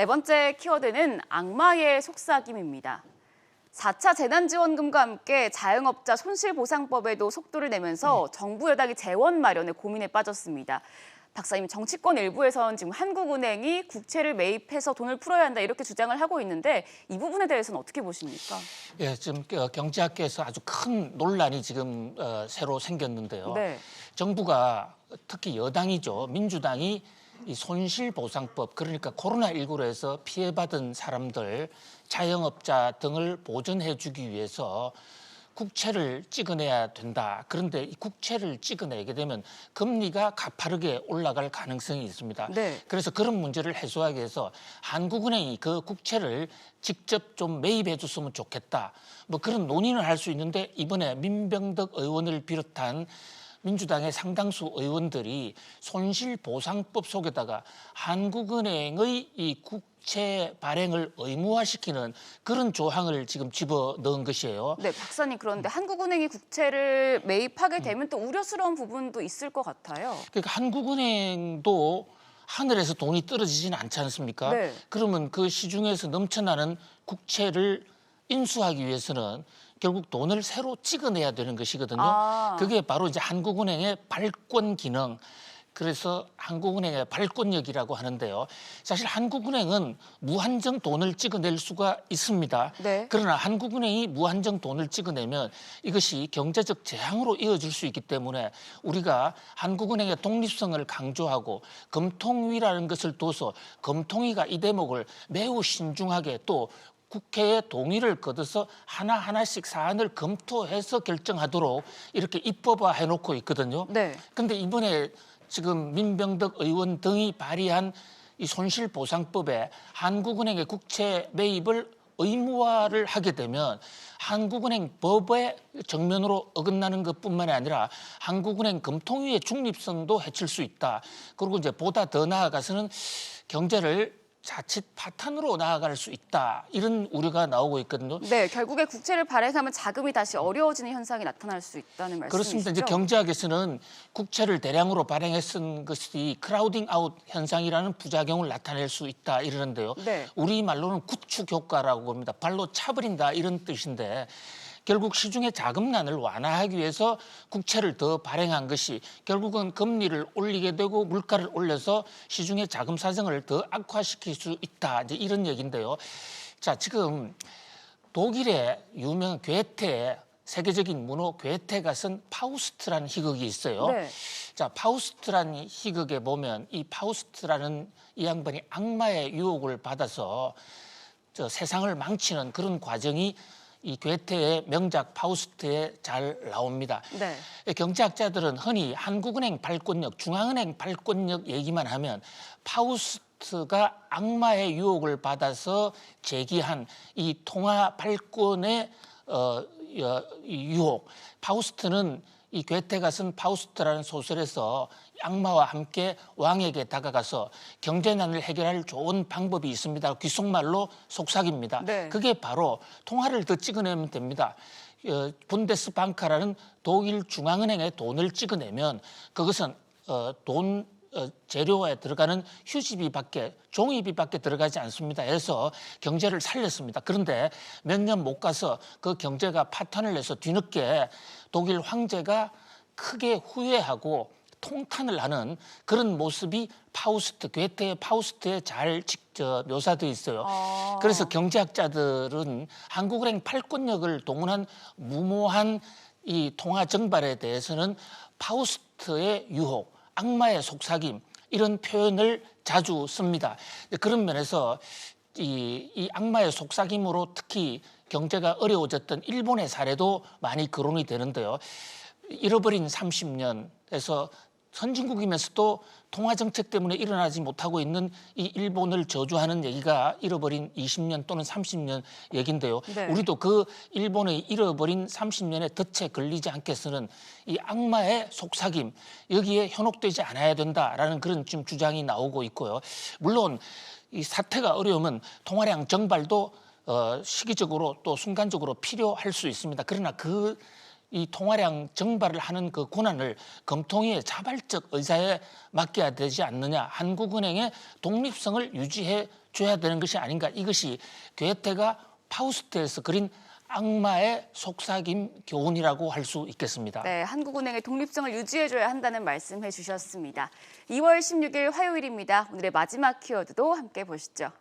네 번째 키워드는 악마의 속삭임입니다. 4차 재난지원금과 함께 자영업자 손실보상법에도 속도를 내면서 정부 여당이 재원 마련에 고민에 빠졌습니다. 박사님, 정치권 일부에서는 지금 한국은행이 국채를 매입해서 돈을 풀어야 한다 이렇게 주장을 하고 있는데 이 부분에 대해서는 어떻게 보십니까? 예, 지금 경제학계에서 아주 큰 논란이 지금 새로 생겼는데요. 네. 정부가 특히 여당이죠. 민주당이 이 손실보상법, 그러니까 코로나19로 해서 피해받은 사람들, 자영업자 등을 보전해주기 위해서 국채를 찍어내야 된다. 그런데 이 국채를 찍어내게 되면 금리가 가파르게 올라갈 가능성이 있습니다. 네. 그래서 그런 문제를 해소하기 위해서 한국은행이 그 국채를 직접 좀 매입해 줬으면 좋겠다. 뭐 그런 논의는 할 수 있는데 이번에 민병덕 의원을 비롯한 민주당의 상당수 의원들이 손실보상법 속에다가 한국은행의 이 국채 발행을 의무화시키는 그런 조항을 지금 집어넣은 것이에요. 네, 박사님, 그런데 한국은행이 국채를 매입하게 되면 또 우려스러운 부분도 있을 것 같아요. 그러니까 한국은행도 하늘에서 돈이 떨어지지는 않지 않습니까? 네. 그러면 그 시중에서 넘쳐나는 국채를 인수하기 위해서는 결국 돈을 새로 찍어내야 되는 것이거든요. 그게 바로 이제 한국은행의 발권 기능. 그래서 한국은행의 발권력이라고 하는데요. 사실 한국은행은 무한정 돈을 찍어낼 수가 있습니다. 네. 그러나 한국은행이 무한정 돈을 찍어내면 이것이 경제적 재앙으로 이어질 수 있기 때문에 우리가 한국은행의 독립성을 강조하고 금통위라는 것을 둬서 금통위가 이 대목을 매우 신중하게 또 국회의 동의를 거둬서 하나하나씩 사안을 검토해서 결정하도록 이렇게 입법화 해놓고 있거든요. 네. 근데 이번에 지금 민병덕 의원 등이 발의한 이 손실보상법에 한국은행의 국채 매입을 의무화를 하게 되면 한국은행 법의 정면으로 어긋나는 것뿐만이 아니라 한국은행 금통위의 중립성도 해칠 수 있다. 그리고 이제 보다 더 나아가서는 경제를 자칫 파탄으로 나아갈 수 있다. 이런 우려가 나오고 있거든요. 네, 결국에 국채를 발행하면 자금이 다시 어려워지는 현상이 나타날 수 있다는 말씀이시죠? 그렇습니다. 이제 경제학에서는 국채를 대량으로 발행해 쓴 것이 크라우딩 아웃 현상이라는 부작용을 나타낼 수 있다 이러는데요. 네. 우리 말로는 구축 효과라고 합니다. 발로 차버린다 이런 뜻인데 결국 시중의 자금난을 완화하기 위해서 국채를 더 발행한 것이 결국은 금리를 올리게 되고 물가를 올려서 시중의 자금 사정을 더 악화시킬 수 있다. 이제 이런 얘기인데요. 자, 지금 독일의 유명한 괴테, 세계적인 문호 괴테가 쓴 파우스트라는 희극이 있어요. 네. 자, 파우스트라는 희극에 보면 이 파우스트라는 이 양반이 악마의 유혹을 받아서 세상을 망치는 그런 과정이 이 괴테의 명작 파우스트에 잘 나옵니다. 네. 경제학자들은 흔히 한국은행 발권력, 중앙은행 발권력 얘기만 하면 파우스트가 악마의 유혹을 받아서 제기한 이 통화 발권의 유혹. 파우스트는 이 괴테가 쓴 파우스트라는 소설에서 악마와 함께 왕에게 다가가서 경제난을 해결할 좋은 방법이 있습니다. 귓속말로 속삭입니다. 네. 그게 바로 통화를 더 찍어내면 됩니다. 분데스방카라는 독일 중앙은행에 돈을 찍어내면 그것은 재료에 들어가는 휴지비밖에 종이비밖에 들어가지 않습니다. 해서 경제를 살렸습니다. 그런데 몇 년 못 가서 그 경제가 파탄을 내서 뒤늦게 독일 황제가 크게 후회하고 통탄을 하는 그런 모습이 괴테의 파우스트에 잘 묘사되어 있어요. 그래서 경제학자들은 한국은행 발권력을 동원한 무모한 이 통화 정발에 대해서는 파우스트의 유혹, 악마의 속삭임 이런 표현을 자주 씁니다. 그런 면에서 이 악마의 속삭임으로 특히 경제가 어려워졌던 일본의 사례도 많이 거론이 되는데요. 잃어버린 30년에서 선진국이면서도 통화 정책 때문에 일어나지 못하고 있는 이 일본을 저주하는 얘기가 잃어버린 20년 또는 30년 얘긴데요. 네. 우리도 그 일본의 잃어버린 30년의 덫에 걸리지 않게 쓰는 이 악마의 속삭임 여기에 현혹되지 않아야 된다라는 그런 지금 주장이 나오고 있고요. 물론 이 사태가 어려우면 통화량 정발도 시기적으로 또 순간적으로 필요할 수 있습니다. 그러나 그 이 통화량 증발을 하는 그 권한을 금통위의 자발적 의사에 맡겨야 되지 않느냐. 한국은행의 독립성을 유지해 줘야 되는 것이 아닌가. 이것이 괴테가 파우스트에서 그린 악마의 속삭임 교훈이라고 할 수 있겠습니다. 네, 한국은행의 독립성을 유지해줘야 한다는 말씀해 주셨습니다. 2월 16일 화요일입니다. 오늘의 마지막 키워드도 함께 보시죠.